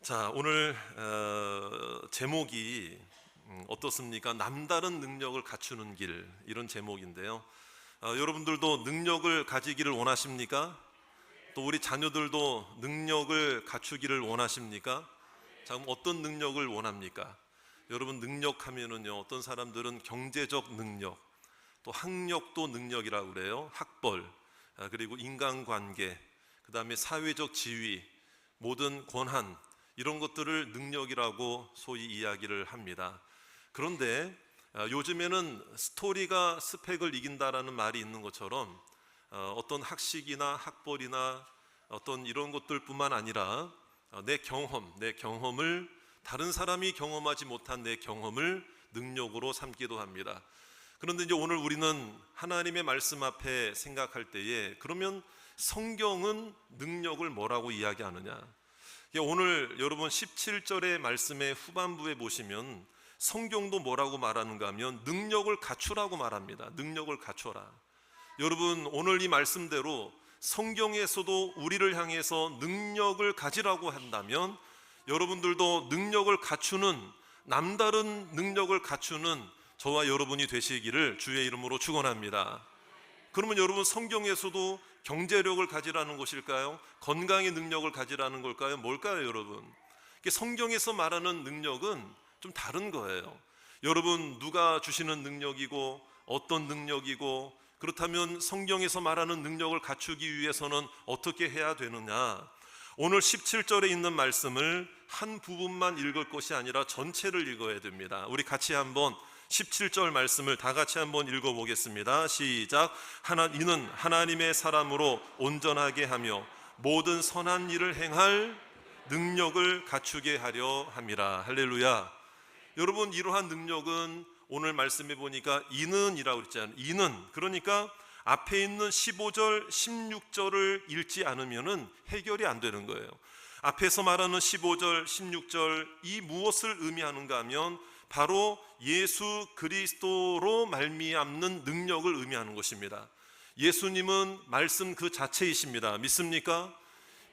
자, 오늘 제목이 어떻습니까? 남다른 능력을 갖추는 길, 이런 제목인데요. 여러분들도 능력을 가지기를 원하십니까? 또 우리 자녀들도 능력을 갖추기를 원하십니까? 자, 그럼 어떤 능력을 원합니까? 여러분, 능력하면은요, 어떤 사람들은 경제적 능력, 또 학력도 능력이라고 그래요. 학벌, 그리고 인간관계, 그 다음에 사회적 지위, 모든 권한, 이런 것들을 능력이라고 소위 이야기를 합니다. 그런데 요즘에는 스토리가 스펙을 이긴다라는 말이 있는 것처럼 어떤 학식이나 학벌이나 어떤 이런 것들뿐만 아니라 내 경험을, 다른 사람이 경험하지 못한 내 경험을 능력으로 삼기도 합니다. 그런데 이제 오늘 우리는 하나님의 말씀 앞에 생각할 때에, 그러면 성경은 능력을 뭐라고 이야기하느냐? 오늘 여러분 17절의 말씀의 후반부에 보시면 성경도 뭐라고 말하는가 하면 능력을 갖추라고 말합니다. 능력을 갖춰라. 여러분, 오늘 이 말씀대로 성경에서도 우리를 향해서 능력을 가지라고 한다면 여러분들도 능력을 갖추는, 남다른 능력을 갖추는 저와 여러분이 되시기를 주의 이름으로 축원합니다. 그러면 여러분, 성경에서도 경제력을 가지라는 것일까요? 건강의 능력을 가지라는 걸까요? 뭘까요, 여러분? 성경에서 말하는 능력은 좀 다른 거예요. 여러분, 누가 주시는 능력이고 어떤 능력이고, 그렇다면 성경에서 말하는 능력을 갖추기 위해서는 어떻게 해야 되느냐? 오늘 17절에 있는 말씀을 한 부분만 읽을 것이 아니라 전체를 읽어야 됩니다. 우리 같이 한번 17절 말씀을 다 같이 한번 읽어보겠습니다. 시작. 이는 하나님의 사람으로 온전하게 하며 모든 선한 일을 행할 능력을 갖추게 하려 함이라. 할렐루야. 여러분, 이러한 능력은 오늘 말씀해 보니까 이는이라고 그랬잖아요. 이는, 그러니까 앞에 있는 15절 16절을 읽지 않으면 해결이 안 되는 거예요. 앞에서 말하는 15절 16절, 이 무엇을 의미하는가 하면 바로 예수 그리스도로 말미암는 능력을 의미하는 것입니다. 예수님은 말씀 그 자체이십니다. 믿습니까?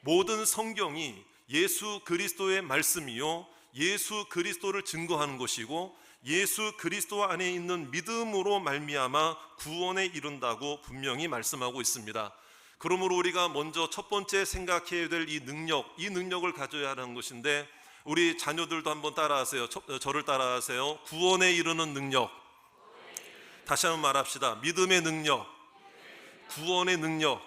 모든 성경이 예수 그리스도의 말씀이요, 예수 그리스도를 증거하는 것이고 예수 그리스도 안에 있는 믿음으로 말미암아 구원에 이른다고 분명히 말씀하고 있습니다. 그러므로 우리가 먼저 첫 번째 생각해야 될 이 능력을 가져야 하는 것인데, 우리 자녀들도 한번 따라하세요. 저를 따라하세요. 구원에 이르는 능력. 다시 한번 말합시다. 믿음의 능력, 구원의 능력.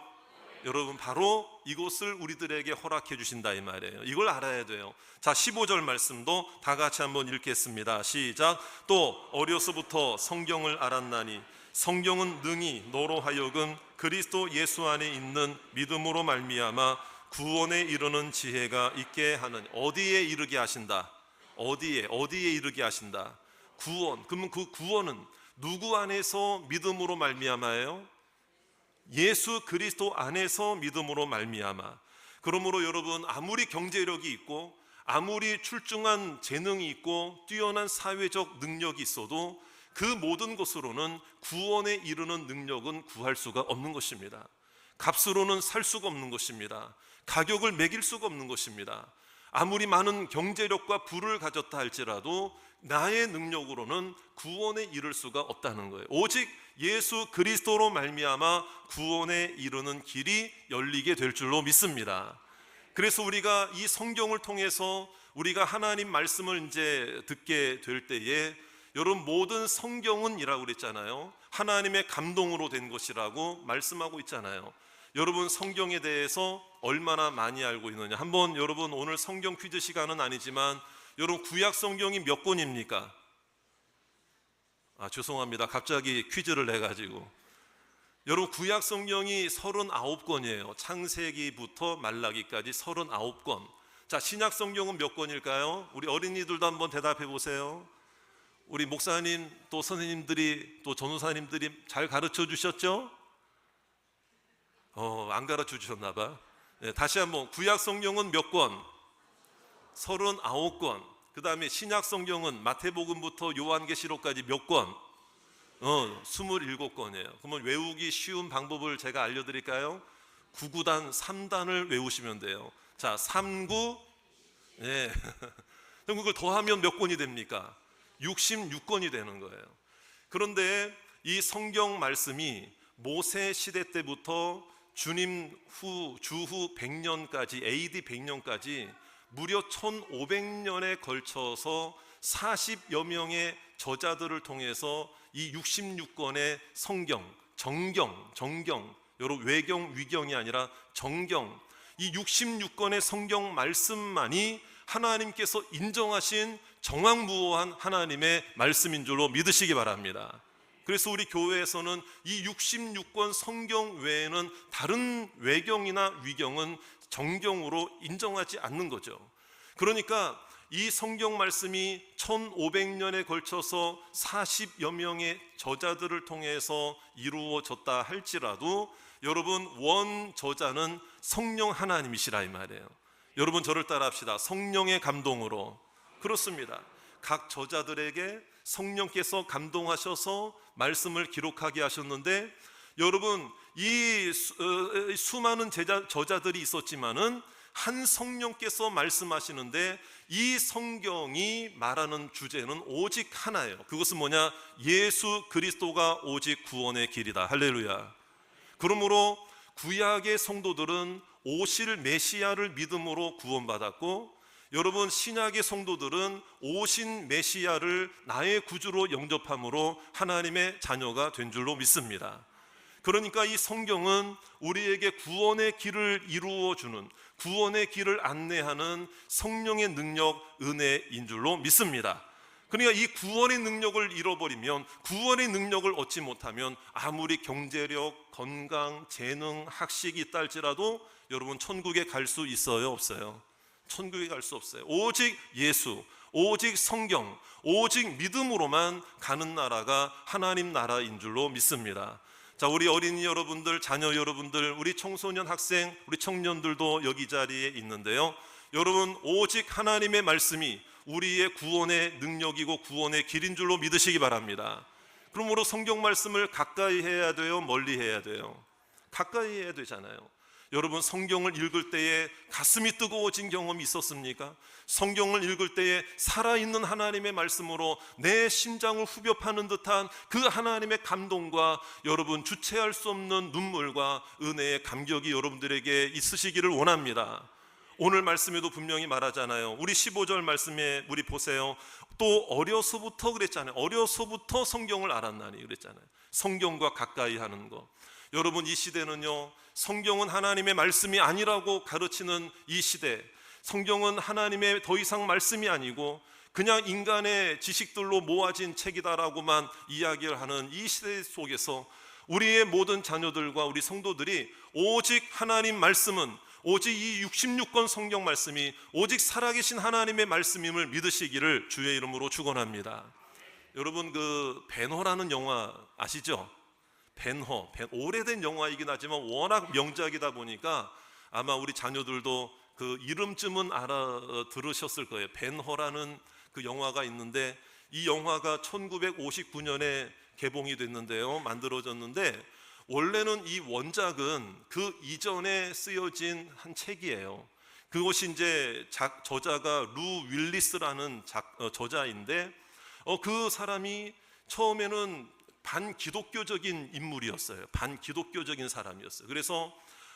여러분, 바로 이것을 우리들에게 허락해 주신다 이 말이에요. 이걸 알아야 돼요. 자, 15절 말씀도 다 같이 한번 읽겠습니다. 시작. 또 어려서부터 성경을 알았나니 성경은 능히 너로 하여금 그리스도 예수 안에 있는 믿음으로 말미암아 구원에 이르는 지혜가 있게 하는. 어디에 이르게 하신다? 어디에 이르게 하신다? 구원. 그러면 그 구원은 누구 안에서 믿음으로 말미암아요? 예수 그리스도 안에서 믿음으로 말미암아. 그러므로 여러분, 아무리 경제력이 있고 아무리 출중한 재능이 있고 뛰어난 사회적 능력이 있어도 그 모든 것으로는 구원에 이르는 능력은 구할 수가 없는 것입니다. 값으로는 살 수가 없는 것입니다. 가격을 매길 수가 없는 것입니다. 아무리 많은 경제력과 부를 가졌다 할지라도 나의 능력으로는 구원에 이를 수가 없다는 거예요. 오직 예수 그리스도로 말미암아 구원에 이르는 길이 열리게 될 줄로 믿습니다. 그래서 우리가 이 성경을 통해서 우리가 하나님 말씀을 이제 듣게 될 때에, 여러분, 모든 성경은 이라고 그랬잖아요. 하나님의 감동으로 된 것이라고 말씀하고 있잖아요. 여러분, 성경에 대해서 얼마나 많이 알고 있느냐? 한번, 여러분, 오늘 성경 퀴즈 시간은 아니지만 여러분, 구약 성경이 몇 권입니까? 죄송합니다. 갑자기 퀴즈를 내가지고. 여러분, 구약 성경이 39권이에요. 창세기부터 말라기까지 39권. 자, 신약 성경은 몇 권일까요? 우리 어린이들도 한번 대답해 보세요. 우리 목사님, 또 선생님들이, 또 전도사님들이 잘 가르쳐 주셨죠? 안 가르쳐 주셨나 봐. 네, 다시 한번, 구약 성경은 몇 권? 39권. 그 다음에 신약 성경은 마태복음부터 요한계시록까지 몇 권? 27권이에요. 그러면 외우기 쉬운 방법을 제가 알려드릴까요? 9구단 3단을 외우시면 돼요. 자, 3, 9, 예. 그럼 그걸 더하면 몇 권이 됩니까? 66권이 되는 거예요. 그런데 이 성경 말씀이 모세 시대 때부터 주님 주후 100년까지, AD 100년까지 무려 1500년에 걸쳐서 40여 명의 저자들을 통해서 이 66권의 성경, 정경, 여러분 외경, 위경이 아니라 정경, 이 66권의 성경 말씀만이 하나님께서 인정하신 정확무오한 하나님의 말씀인 줄로 믿으시기 바랍니다. 그래서 우리 교회에서는 이 66권 성경 외에는 다른 외경이나 위경은 정경으로 인정하지 않는 거죠. 그러니까 이 성경 말씀이 1500년에 걸쳐서 40여 명의 저자들을 통해서 이루어졌다 할지라도 여러분 원 저자는 성령 하나님이시라 이 말이에요. 여러분 저를 따라 합시다. 성령의 감동으로. 그렇습니다. 각 저자들에게 성령께서 감동하셔서 말씀을 기록하게 하셨는데, 여러분 이 수많은 저자들이 있었지만은 한 성령께서 말씀하시는데 이 성경이 말하는 주제는 오직 하나예요. 그것은 뭐냐? 예수 그리스도가 오직 구원의 길이다. 할렐루야. 그러므로 구약의 성도들은 오실 메시아를 믿음으로 구원받았고, 여러분 신약의 성도들은 오신 메시아를 나의 구주로 영접함으로 하나님의 자녀가 된 줄로 믿습니다. 그러니까 이 성경은 우리에게 구원의 길을 이루어주는, 구원의 길을 안내하는 성령의 능력, 은혜인 줄로 믿습니다. 그러니까 이 구원의 능력을 잃어버리면, 구원의 능력을 얻지 못하면 아무리 경제력, 건강, 재능, 학식이 있다 할지라도 여러분 천국에 갈 수 있어요, 없어요? 천국에 갈 수 없어요. 오직 예수, 오직 성경, 오직 믿음으로만 가는 나라가 하나님 나라인 줄로 믿습니다. 자, 우리 어린이 여러분들, 자녀 여러분들, 우리 청소년 학생, 우리 청년들도 여기 자리에 있는데요, 여러분 오직 하나님의 말씀이 우리의 구원의 능력이고 구원의 길인 줄로 믿으시기 바랍니다. 그러므로 성경 말씀을 가까이 해야 돼요, 멀리 해야 돼요? 가까이 해야 되잖아요. 여러분 성경을 읽을 때에 가슴이 뜨거워진 경험이 있었습니까? 성경을 읽을 때에 살아있는 하나님의 말씀으로 내 심장을 후벼 파는 듯한 그 하나님의 감동과 여러분 주체할 수 없는 눈물과 은혜의 감격이 여러분들에게 있으시기를 원합니다. 오늘 말씀에도 분명히 말하잖아요. 우리 15절 말씀에 우리 보세요. 또 어려서부터 그랬잖아요. 어려서부터 성경을 알았나니 그랬잖아요. 성경과 가까이 하는 거. 여러분 이 시대는요, 성경은 하나님의 말씀이 아니라고 가르치는 이 시대, 성경은 하나님의 더 이상 말씀이 아니고 그냥 인간의 지식들로 모아진 책이다라고만 이야기를 하는 이 시대 속에서 우리의 모든 자녀들과 우리 성도들이 오직 하나님 말씀은, 오직 이 66권 성경 말씀이 오직 살아계신 하나님의 말씀임을 믿으시기를 주의 이름으로 축원합니다. 여러분 그 벤허라는 영화 아시죠? 벤허, 오래된 영화이긴 하지만 워낙 명작이다 보니까 아마 우리 자녀들도 그 이름쯤은 들으셨을 거예요. 벤허라는 그 영화가 있는데, 이 영화가 1959년에 개봉이 됐는데요, 만들어졌는데 원래는 이 원작은 그 이전에 쓰여진 한 책이에요. 그것이 이제 저자가 루 윌리스라는 저자인데 그 사람이 처음에는 반기독교적인 인물이었어요. 반기독교적인 사람이었어요. 그래서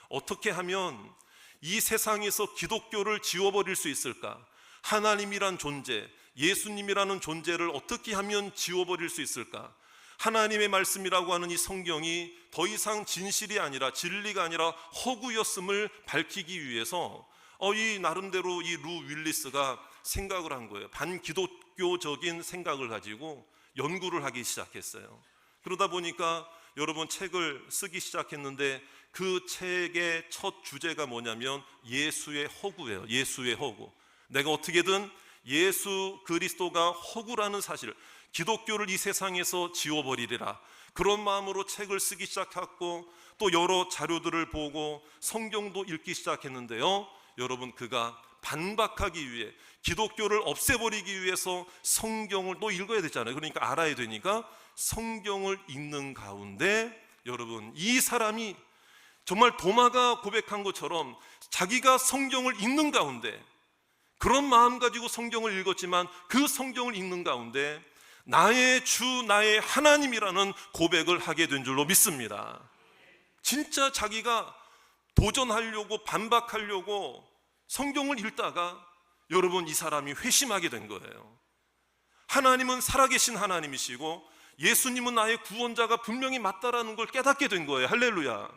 어떻게 하면 이 세상에서 기독교를 지워버릴 수 있을까? 하나님이란 존재, 예수님이라는 존재를 어떻게 하면 지워버릴 수 있을까? 하나님의 말씀이라고 하는 이 성경이 더 이상 진실이 아니라, 진리가 아니라 허구였음을 밝히기 위해서 이 나름대로 이 루 윌리스가 생각을 한 거예요. 반기독교적인 생각을 가지고 연구를 하기 시작했어요. 그러다 보니까 여러분 책을 쓰기 시작했는데 그 책의 첫 주제가 뭐냐면 예수의 허구예요. 예수의 허구. 내가 어떻게든 예수 그리스도가 허구라는 사실, 기독교를 이 세상에서 지워버리리라, 그런 마음으로 책을 쓰기 시작했고 또 여러 자료들을 보고 성경도 읽기 시작했는데요, 여러분 그가 반박하기 위해, 기독교를 없애버리기 위해서 성경을 또 읽어야 되잖아요. 그러니까 알아야 되니까 성경을 읽는 가운데 여러분 이 사람이 정말 도마가 고백한 것처럼 자기가 성경을 읽는 가운데 그런 마음 가지고 성경을 읽었지만 그 성경을 읽는 가운데 나의 주 나의 하나님이라는 고백을 하게 된 줄로 믿습니다. 진짜 자기가 도전하려고 반박하려고 성경을 읽다가 여러분, 이 사람이 회심하게 된 거예요. 하나님은 살아계신 하나님이시고 예수님은 나의 구원자가 분명히 맞다라는 걸 깨닫게 된 거예요. 할렐루야.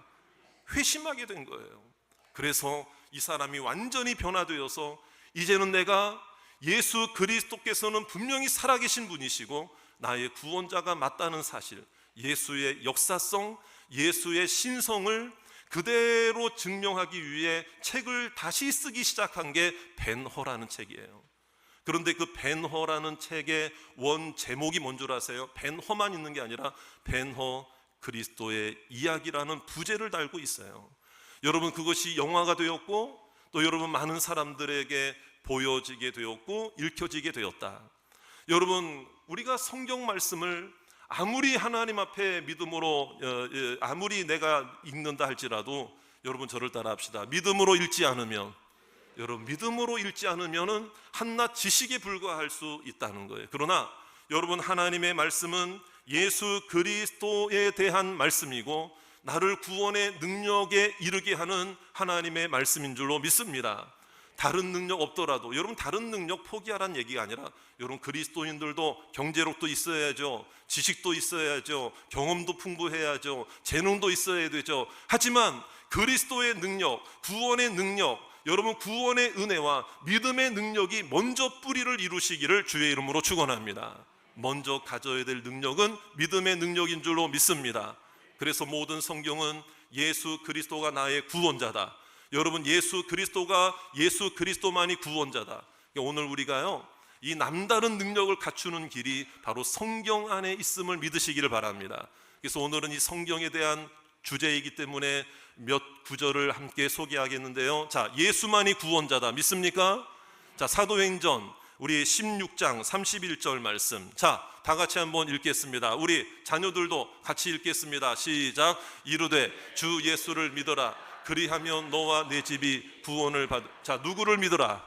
회심하게 된 거예요. 그래서 이 사람이 완전히 변화되어서 이제는 내가 예수 그리스도께서는 분명히 살아계신 분이시고 나의 구원자가 맞다는 사실, 예수의 역사성, 예수의 신성을 그대로 증명하기 위해 책을 다시 쓰기 시작한 게 벤허라는 책이에요. 그런데 그 벤허라는 책의 원 제목이 뭔 줄 아세요? 벤허만 있는 게 아니라 벤허 그리스도의 이야기라는 부제를 달고 있어요. 여러분, 그것이 영화가 되었고 또 여러분 많은 사람들에게 보여지게 되었고 읽혀지게 되었다. 여러분, 우리가 성경 말씀을 아무리 하나님 앞에 믿음으로 아무리 내가 읽는다 할지라도 여러분, 저를 따라 합시다. 믿음으로 읽지 않으면, 여러분, 믿음으로 읽지 않으면은 한낱 지식에 불과할 수 있다는 거예요. 그러나 여러분, 하나님의 말씀은 예수 그리스도에 대한 말씀이고 나를 구원의 능력에 이르게 하는 하나님의 말씀인 줄로 믿습니다. 다른 능력 없더라도, 여러분, 다른 능력 포기하라는 얘기가 아니라 여러분, 그리스도인들도 경제력도 있어야죠, 지식도 있어야죠, 경험도 풍부해야죠, 재능도 있어야 되죠. 하지만 그리스도의 능력, 구원의 능력, 여러분, 구원의 은혜와 믿음의 능력이 먼저 뿌리를 이루시기를 주의 이름으로 축원합니다. 먼저 가져야 될 능력은 믿음의 능력인 줄로 믿습니다. 그래서 모든 성경은 예수 그리스도가 나의 구원자다. 여러분, 예수 그리스도만이 구원자다. 오늘 우리가요, 이 남다른 능력을 갖추는 길이 바로 성경 안에 있음을 믿으시기를 바랍니다. 그래서 오늘은 이 성경에 대한 주제이기 때문에 몇 구절을 함께 소개하겠는데요. 자, 예수만이 구원자다 믿습니까? 자, 사도행전 우리 16장 31절 말씀, 자, 다 같이 한번 읽겠습니다. 우리 자녀들도 같이 읽겠습니다. 시작. 이르되 주 예수를 믿어라. 그리하면 너와 내 집이 구원을 받. 자, 누구를 믿어라?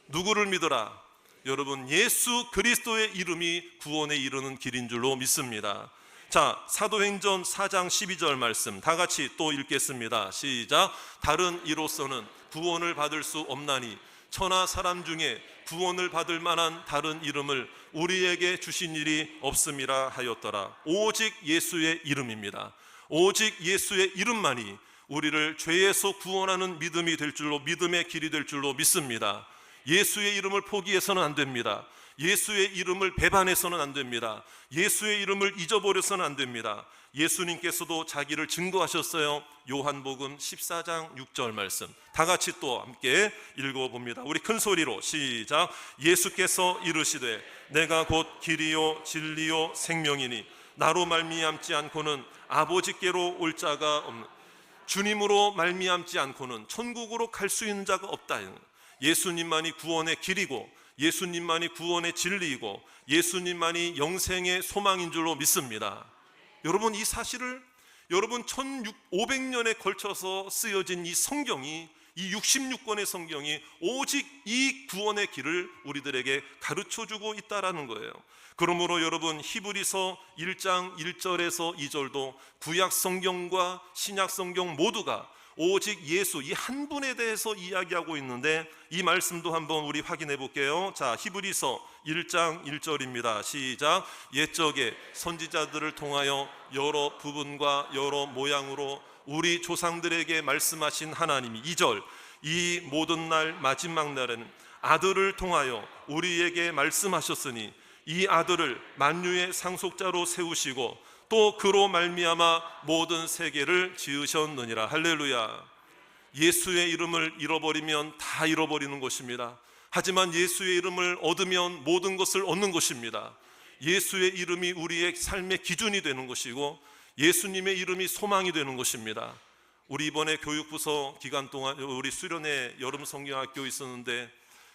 누구를 믿어라? 여러분, 예수 그리스도의 이름이 구원에 이르는 길인 줄로 믿습니다. 자, 사도행전 4장 12절 말씀 다 같이 또 읽겠습니다. 시작. 다른 이로서는 구원을 받을 수 없나니 천하 사람 중에 구원을 받을 만한 다른 이름을 우리에게 주신 일이 없음이라 하였더라. 오직 예수의 이름입니다. 오직 예수의 이름만이 우리를 죄에서 구원하는 믿음이 될 줄로, 믿음의 길이 될 줄로 믿습니다. 예수의 이름을 포기해서는 안 됩니다. 예수의 이름을 배반해서는 안 됩니다. 예수의 이름을 잊어버려서는 안 됩니다. 예수님께서도 자기를 증거하셨어요. 요한복음 14장 6절 말씀 다 같이 또 함께 읽어봅니다. 우리 큰 소리로 시작. 예수께서 이르시되 내가 곧 길이요 진리요 생명이니 나로 말미암지 않고는 아버지께로 올 자가 없는, 주님으로 말미암지 않고는 천국으로 갈 수 있는 자가 없다. 예수님만이 구원의 길이고 예수님만이 구원의 진리이고 예수님만이 영생의 소망인 줄로 믿습니다. 여러분, 이 사실을 여러분 1500년에 걸쳐서 쓰여진 이 성경이, 이 66권의 성경이 오직 이 구원의 길을 우리들에게 가르쳐주고 있다라는 거예요. 그러므로 여러분, 히브리서 1장 1절에서 2절도 구약 성경과 신약 성경 모두가 오직 예수, 이 한 분에 대해서 이야기하고 있는데 이 말씀도 한번 우리 확인해 볼게요. 자, 히브리서 1장 1절입니다. 시작. 옛적에 선지자들을 통하여 여러 부분과 여러 모양으로 우리 조상들에게 말씀하신 하나님이, 2절, 이 모든 날 마지막 날에는 아들을 통하여 우리에게 말씀하셨으니 이 아들을 만유의 상속자로 세우시고 또 그로 말미암아 모든 세계를 지으셨느니라. 할렐루야. 예수의 이름을 잃어버리면 다 잃어버리는 것입니다. 하지만 예수의 이름을 얻으면 모든 것을 얻는 것입니다. 예수의 이름이 우리의 삶의 기준이 되는 것이고 예수님의 이름이 소망이 되는 것입니다. 우리 이번에 교육부서 기간 동안 우리 수련회 여름 성경학교 있었는데,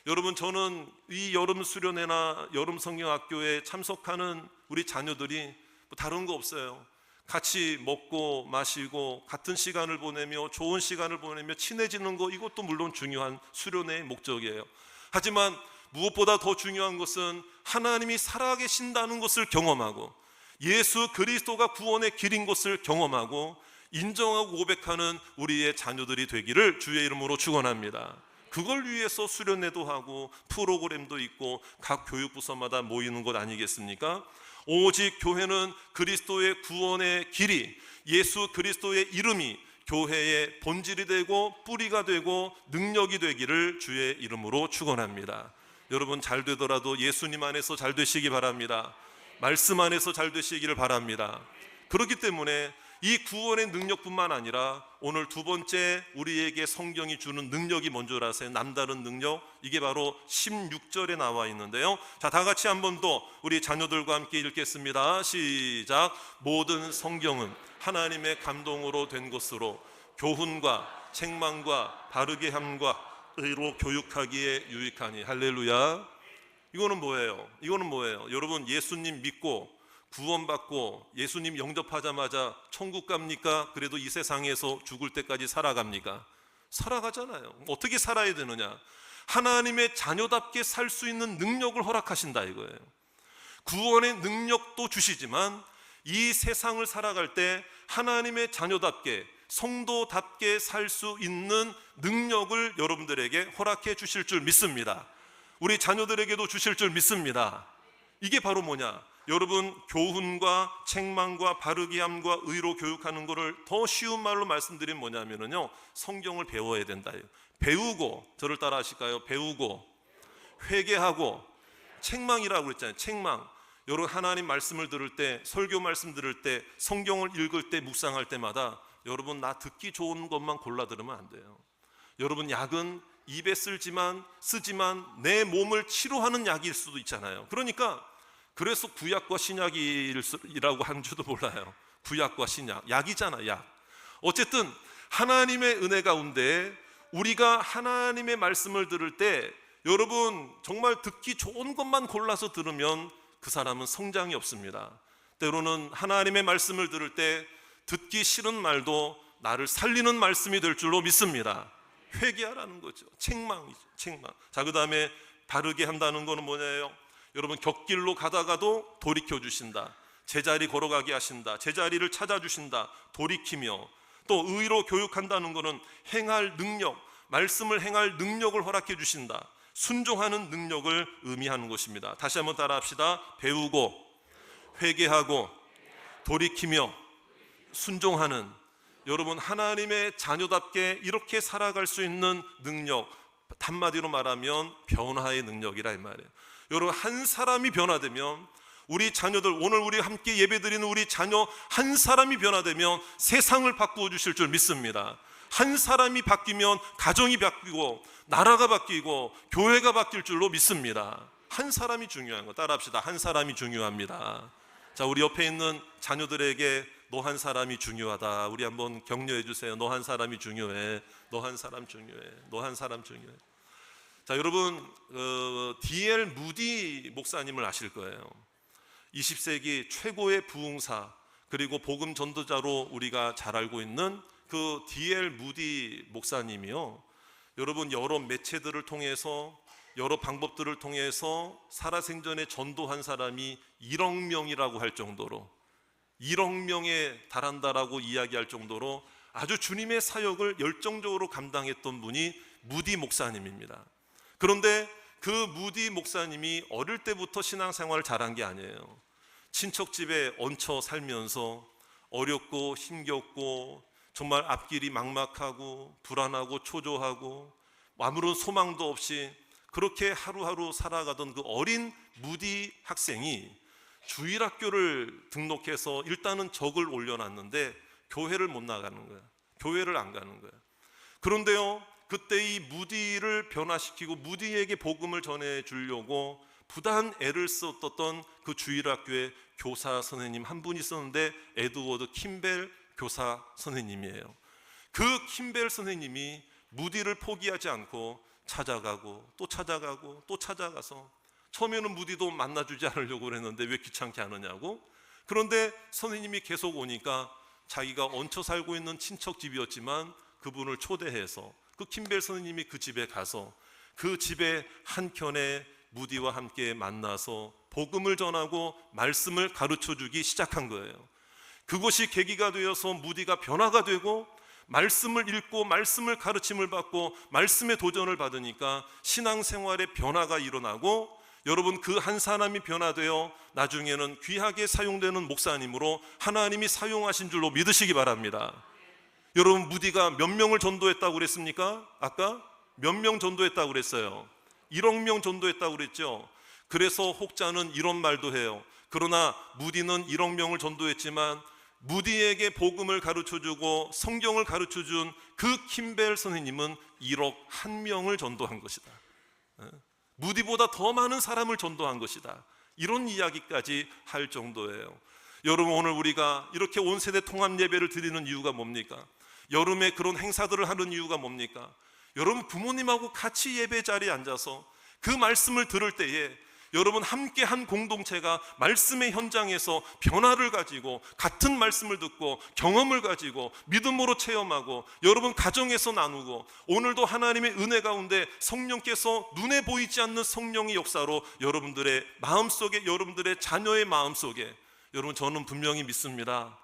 여러분, 저는 이 여름 수련회나 여름 성경학교에 참석하는 우리 자녀들이 다른 거 없어요. 같이 먹고 마시고 같은 시간을 보내며 좋은 시간을 보내며 친해지는 거, 이것도 물론 중요한 수련회의 목적이에요. 하지만 무엇보다 더 중요한 것은 하나님이 살아계신다는 것을 경험하고 예수 그리스도가 구원의 길인 것을 경험하고 인정하고 고백하는 우리의 자녀들이 되기를 주의 이름으로 축원합니다. 그걸 위해서 수련회도 하고 프로그램도 있고 각 교육부서마다 모이는 것 아니겠습니까? 오직 교회는 그리스도의 구원의 길이, 예수 그리스도의 이름이 교회의 본질이 되고 뿌리가 되고 능력이 되기를 주의 이름으로 축원합니다. 여러분, 잘 되더라도 예수님 안에서 잘 되시기 바랍니다. 말씀 안에서 잘 되시기를 바랍니다. 그렇기 때문에 이 구원의 능력뿐만 아니라 오늘 두 번째 우리에게 성경이 주는 능력이 뭔지 아세요? 남다른 능력. 이게 바로 16절에 나와 있는데요. 자, 다 같이 한 번 더 우리 자녀들과 함께 읽겠습니다. 시작. 모든 성경은 하나님의 감동으로 된 것으로 교훈과 책망과 바르게 함과 의로 교육하기에 유익하니. 할렐루야. 이거는 뭐예요? 여러분, 예수님 믿고 구원받고 예수님 영접하자마자 천국 갑니까? 그래도 이 세상에서 죽을 때까지 살아갑니까? 살아가잖아요. 어떻게 살아야 되느냐? 하나님의 자녀답게 살 수 있는 능력을 허락하신다 이거예요. 구원의 능력도 주시지만 이 세상을 살아갈 때 하나님의 자녀답게 성도답게 살 수 있는 능력을 여러분들에게 허락해 주실 줄 믿습니다. 우리 자녀들에게도 주실 줄 믿습니다. 이게 바로 뭐냐? 여러분, 교훈과 책망과 바르게 함과 의로 교육하는 것을 더 쉬운 말로 말씀드리면 뭐냐면요, 성경을 배워야 된다. 배우고, 저를 따라 하실까요? 배우고 회개하고 책망이라고 그랬잖아요. 책망. 여러분, 하나님 말씀을 들을 때, 설교 말씀 들을 때, 성경을 읽을 때, 묵상할 때마다 여러분, 나 듣기 좋은 것만 골라 들으면 안 돼요. 여러분, 약은 입에 쓰지만 내 몸을 치료하는 약일 수도 있잖아요. 그러니까 그래서 구약과 신약이라고 하는 줄도 몰라요. 구약과 신약, 약이잖아, 약. 어쨌든 하나님의 은혜 가운데 우리가 하나님의 말씀을 들을 때 여러분, 정말 듣기 좋은 것만 골라서 들으면 그 사람은 성장이 없습니다. 때로는 하나님의 말씀을 들을 때 듣기 싫은 말도 나를 살리는 말씀이 될 줄로 믿습니다. 회개하라는 거죠. 책망이죠. 책망. 자, 그 다음에 바르게 한다는 거는 뭐냐요? 여러분, 곁길로 가다가도 돌이켜 주신다. 제자리 걸어가게 하신다. 제자리를 찾아주신다. 돌이키며. 또 의로 교육한다는 거는 행할 능력, 말씀을 행할 능력을 허락해 주신다. 순종하는 능력을 의미하는 것입니다. 다시 한번 따라합시다. 배우고 회개하고 돌이키며 순종하는, 여러분, 하나님의 자녀답게 이렇게 살아갈 수 있는 능력, 한마디로 말하면 변화의 능력이라 이 말이에요. 여러분, 한 사람이 변화되면 우리 자녀들, 오늘 우리 함께 예배드리는 우리 자녀 한 사람이 변화되면 세상을 바꾸어 주실 줄 믿습니다. 한 사람이 바뀌면 가정이 바뀌고 나라가 바뀌고 교회가 바뀔 줄로 믿습니다. 한 사람이 중요한 거. 따라합시다. 한 사람이 중요합니다. 자, 우리 옆에 있는 자녀들에게 너 한 사람이 중요하다. 우리 한번 격려해 주세요. 너 한 사람이 중요해. 너 한 사람 중요해. 너 한 사람 중요해. 자, 여러분, D.L. 무디 목사님을 아실 거예요. 20세기 최고의 부흥사, 그리고 복음 전도자로 우리가 잘 알고 있는 그 D.L. 무디 목사님이요, 여러분, 여러 매체들을 통해서, 여러 방법들을 통해서 살아생전에 전도한 사람이 1억 명이라고 할 정도로, 1억 명에 달한다라고 이야기할 정도로 아주 주님의 사역을 열정적으로 감당했던 분이 무디 목사님입니다. 그런데 그 무디 목사님이 어릴 때부터 신앙생활을 잘한 게 아니에요. 친척집에 얹혀 살면서 어렵고 힘겹고 정말 앞길이 막막하고 불안하고 초조하고 아무런 소망도 없이 그렇게 하루하루 살아가던 그 어린 무디 학생이 주일학교를 등록해서 일단은 적을 올려놨는데 교회를 못 나가는 거야. 교회를 안 가는 거야. 그런데요, 그때 이 무디를 변화시키고 무디에게 복음을 전해주려고 부단 애를 썼던 그 주일학교의 교사 선생님 한 분이 있었는데 에드워드 킴벨 교사 선생님이에요. 그 킴벨 선생님이 무디를 포기하지 않고 찾아가고 또 찾아가고 또 찾아가서, 처음에는 무디도 만나주지 않으려고 그랬는데 왜 귀찮게 하느냐고. 그런데 선생님이 계속 오니까 자기가 얹혀 살고 있는 친척 집이었지만 그분을 초대해서 그 킴벨 선생님이 그 집에 가서 그 집의 한켠에 무디와 함께 만나서 복음을 전하고 말씀을 가르쳐 주기 시작한 거예요. 그것이 계기가 되어서 무디가 변화가 되고 말씀을 읽고 말씀을 가르침을 받고 말씀의 도전을 받으니까 신앙생활에 변화가 일어나고, 여러분 그 한 사람이 변화되어 나중에는 귀하게 사용되는 목사님으로 하나님이 사용하신 줄로 믿으시기 바랍니다. 여러분 무디가 몇 명을 전도했다고 그랬습니까? 아까 몇 명 전도했다고 그랬어요? 1억 명 전도했다고 그랬죠. 그래서 혹자는 이런 말도 해요. 그러나 무디는 1억 명을 전도했지만 무디에게 복음을 가르쳐주고 성경을 가르쳐준 그 킴벨 선생님은 1억 1명을 전도한 것이다. 무디보다 더 많은 사람을 전도한 것이다. 이런 이야기까지 할 정도예요. 여러분 오늘 우리가 이렇게 온 세대 통합 예배를 드리는 이유가 뭡니까? 여름에 그런 행사들을 하는 이유가 뭡니까? 여러분 부모님하고 같이 예배 자리에 앉아서 그 말씀을 들을 때에 여러분 함께 한 공동체가 말씀의 현장에서 변화를 가지고 같은 말씀을 듣고 경험을 가지고 믿음으로 체험하고 여러분 가정에서 나누고, 오늘도 하나님의 은혜 가운데 성령께서 눈에 보이지 않는 성령의 역사로 여러분들의 마음속에, 여러분들의 자녀의 마음속에, 여러분 저는 분명히 믿습니다.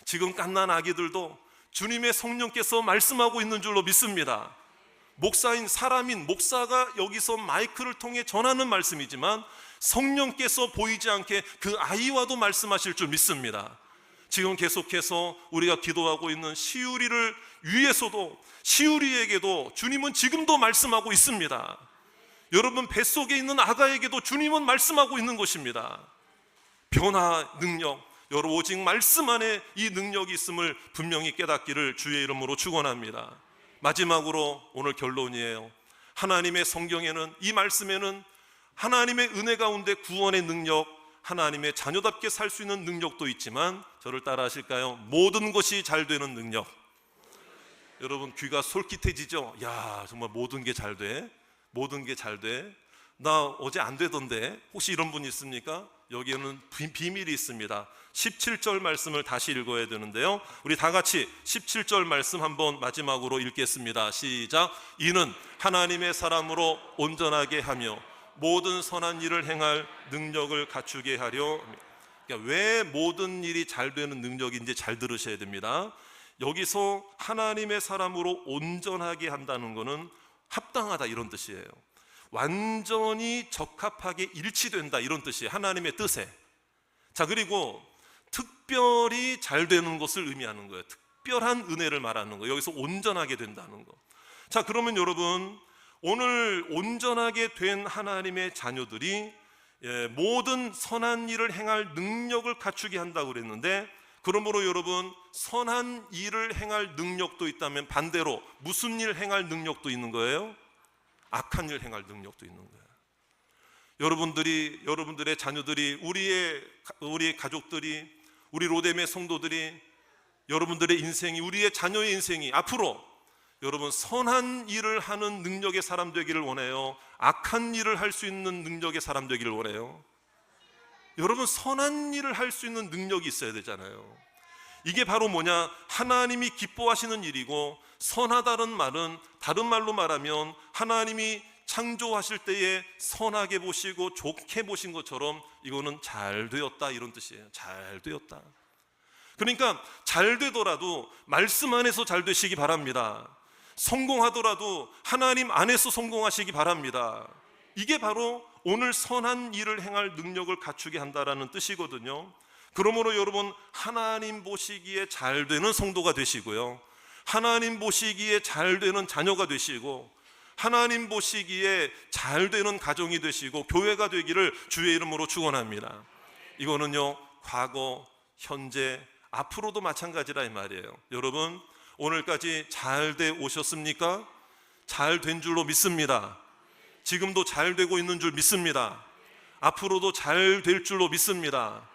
지금 갓난 아기들도 주님의 성령께서 말씀하고 있는 줄로 믿습니다. 목사인 사람인 목사가 여기서 마이크를 통해 전하는 말씀이지만 성령께서 보이지 않게 그 아이와도 말씀하실 줄 믿습니다. 지금 계속해서 우리가 기도하고 있는 시우리를 위해서도, 시우리에게도 주님은 지금도 말씀하고 있습니다. 여러분 뱃속에 있는 아가에게도 주님은 말씀하고 있는 것입니다. 변화 능력, 여러분 오직 말씀 안에 이 능력이 있음을 분명히 깨닫기를 주의 이름으로 축원합니다. 마지막으로 오늘 결론이에요. 하나님의 성경에는, 이 말씀에는 하나님의 은혜 가운데 구원의 능력, 하나님의 자녀답게 살 수 있는 능력도 있지만, 저를 따라 하실까요? 모든 것이 잘 되는 능력. 여러분 귀가 솔깃해지죠? 야, 정말 모든 게 잘 돼. 모든 게 잘 돼. 나 어제 안 되던데. 혹시 이런 분 있습니까? 여기에는 비밀이 있습니다. 17절 말씀을 다시 읽어야 되는데요, 우리 다 같이 17절 말씀 한번 마지막으로 읽겠습니다. 시작. 이는 하나님의 사람으로 온전하게 하며 모든 선한 일을 행할 능력을 갖추게 하려. 그러니까 왜 모든 일이 잘 되는 능력인지 잘 들으셔야 됩니다. 여기서 하나님의 사람으로 온전하게 한다는 것은 합당하다 이런 뜻이에요. 완전히 적합하게 일치된다 이런 뜻이에요, 하나님의 뜻에. 자, 그리고 특별히 잘 되는 것을 의미하는 거예요. 특별한 은혜를 말하는 거예요. 여기서 온전하게 된다는 거. 자, 그러면 여러분 오늘 온전하게 된 하나님의 자녀들이 모든 선한 일을 행할 능력을 갖추게 한다고 그랬는데, 그러므로 여러분 선한 일을 행할 능력도 있다면 반대로 무슨 일 행할 능력도 있는 거예요? 악한 일 행할 능력도 있는 거예요. 여러분들의 자녀들이, 우리의 가족들이, 우리 로뎀의 성도들이, 여러분들의 인생이, 우리의 자녀의 인생이 앞으로 여러분 선한 일을 하는 능력의 사람 되기를 원해요? 악한 일을 할 수 있는 능력의 사람 되기를 원해요? 여러분 선한 일을 할 수 있는 능력이 있어야 되잖아요. 이게 바로 뭐냐? 하나님이 기뻐하시는 일이고, 선하다는 말은 다른 말로 말하면 하나님이 창조하실 때에 선하게 보시고 좋게 보신 것처럼 이거는 잘 되었다 이런 뜻이에요. 잘 되었다. 그러니까 잘 되더라도 말씀 안에서 잘 되시기 바랍니다. 성공하더라도 하나님 안에서 성공하시기 바랍니다. 이게 바로 오늘 선한 일을 행할 능력을 갖추게 한다라는 뜻이거든요. 그러므로 여러분 하나님 보시기에 잘 되는 성도가 되시고요, 하나님 보시기에 잘 되는 자녀가 되시고, 하나님 보시기에 잘 되는 가정이 되시고 교회가 되기를 주의 이름으로 축원합니다. 이거는요 과거, 현재, 앞으로도 마찬가지라 이 말이에요. 여러분 오늘까지 잘 돼 오셨습니까? 잘 된 줄로 믿습니다. 지금도 잘 되고 있는 줄 믿습니다. 앞으로도 잘 될 줄로 믿습니다.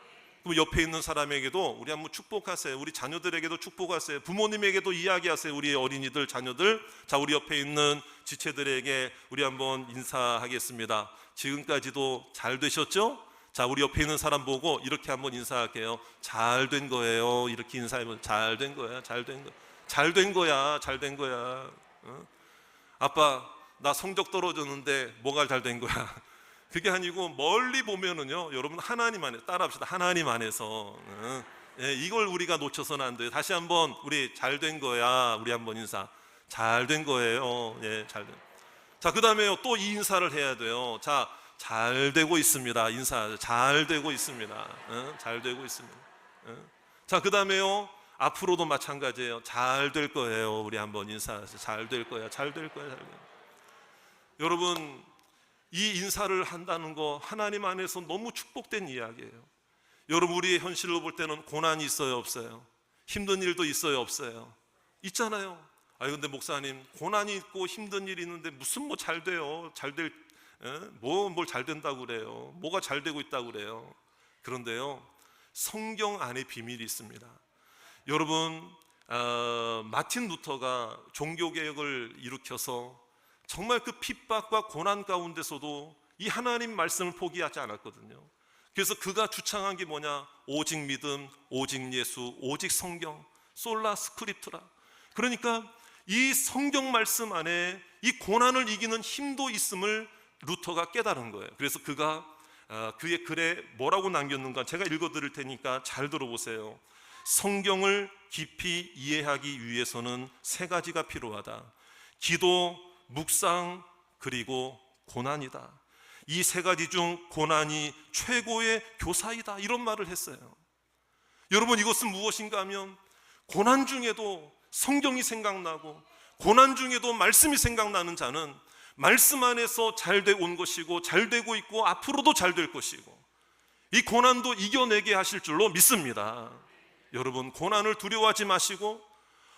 그럼 옆에 있는 사람에게도 우리 한번 축복하세요. 우리 자녀들에게도 축복하세요. 부모님에게도 이야기하세요. 우리의 어린이들, 자녀들. 자, 우리 옆에 있는 지체들에게 우리 한번 인사하겠습니다. 지금까지도 잘 되셨죠? 자, 우리 옆에 있는 사람 보고 이렇게 한번 인사할게요. 잘 된 거예요. 이렇게 인사하면 잘 된 거야. 잘 된 거야. 잘 된 거야. 잘 된 거야. 아빠 나 성적 떨어졌는데 뭐가 잘 된 거야? 그게 아니고 멀리 보면은요, 여러분 하나님 안에 따라합시다. 하나님 안에서 이걸 우리가 놓쳐서는 안 돼요. 다시 한번 우리 잘 된 거야. 우리 한번 인사. 잘 된 거예요. 예, 잘 된. 자, 그다음에요. 또 이 인사를 해야 돼요. 자, 잘 되고 있습니다. 인사. 잘 되고 있습니다. 잘 되고 있습니다. 자, 그다음에요. 앞으로도 마찬가지예요. 잘 될 거예요. 우리 한번 인사하세요. 잘 될 거야. 잘 될 거야. 잘 될 거야. 여러분, 이 인사를 한다는 거 하나님 안에서 너무 축복된 이야기예요. 여러분, 우리의 현실로 볼 때는 고난이 있어요, 없어요? 힘든 일도 있어요, 없어요? 있잖아요. 근데 목사님, 고난이 있고 힘든 일이 있는데 무슨 뭐 잘 돼요? 뭘 잘 된다고 그래요? 뭐가 잘 되고 있다고 그래요? 그런데요, 성경 안에 비밀이 있습니다. 여러분, 마틴 루터가 종교개혁을 일으켜서 정말 그 핍박과 고난 가운데서도 이 하나님 말씀을 포기하지 않았거든요. 그래서 그가 주창한 게 뭐냐? 오직 믿음, 오직 예수, 오직 성경, 솔라 스크립투라. 그러니까 이 성경 말씀 안에 이 고난을 이기는 힘도 있음을 루터가 깨달은 거예요. 그래서 그가 그의 글에 뭐라고 남겼는가 제가 읽어드릴 테니까 잘 들어보세요. 성경을 깊이 이해하기 위해서는 세 가지가 필요하다. 기도, 묵상, 그리고 고난이다. 이 세 가지 중 고난이 최고의 교사이다. 이런 말을 했어요. 여러분, 이것은 무엇인가 하면 고난 중에도 성경이 생각나고 고난 중에도 말씀이 생각나는 자는 말씀 안에서 잘 돼 온 것이고 잘 되고 있고 앞으로도 잘 될 것이고 이 고난도 이겨내게 하실 줄로 믿습니다. 여러분, 고난을 두려워하지 마시고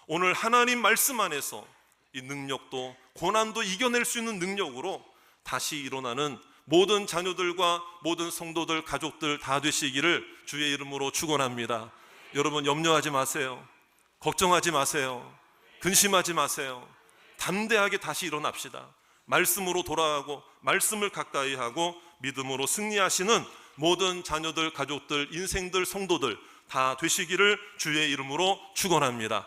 오늘 하나님 말씀 안에서 이 능력도 고난도 이겨낼 수 있는 능력으로 다시 일어나는 모든 자녀들과 모든 성도들, 가족들 다 되시기를 주의 이름으로 축원합니다. 여러분, 염려하지 마세요. 걱정하지 마세요. 근심하지 마세요. 담대하게 다시 일어납시다. 말씀으로 돌아가고 말씀을 가까이 하고 믿음으로 승리하시는 모든 자녀들, 가족들, 인생들, 성도들 다 되시기를 주의 이름으로 축원합니다.